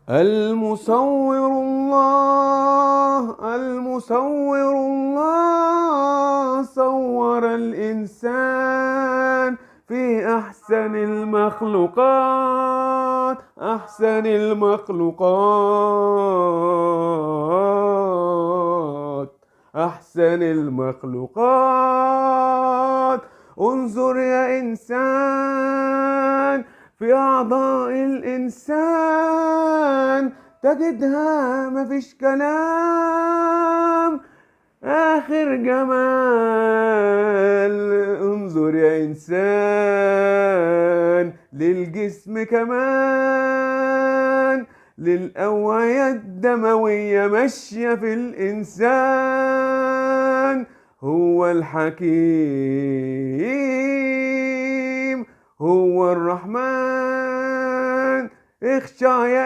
المصور الله صور الإنسان في أحسن المخلوقات، أحسن المخلوقات، أحسن المخلوقات. انظر يا إنسان في أعضاء الإنسان، تجدها مفيش كلام، آخر جمال. انظر يا إنسان للجسم كمان، للأوعية الدموية ماشية في الإنسان. هو الحكيم، هو الرحمن. اخشع يا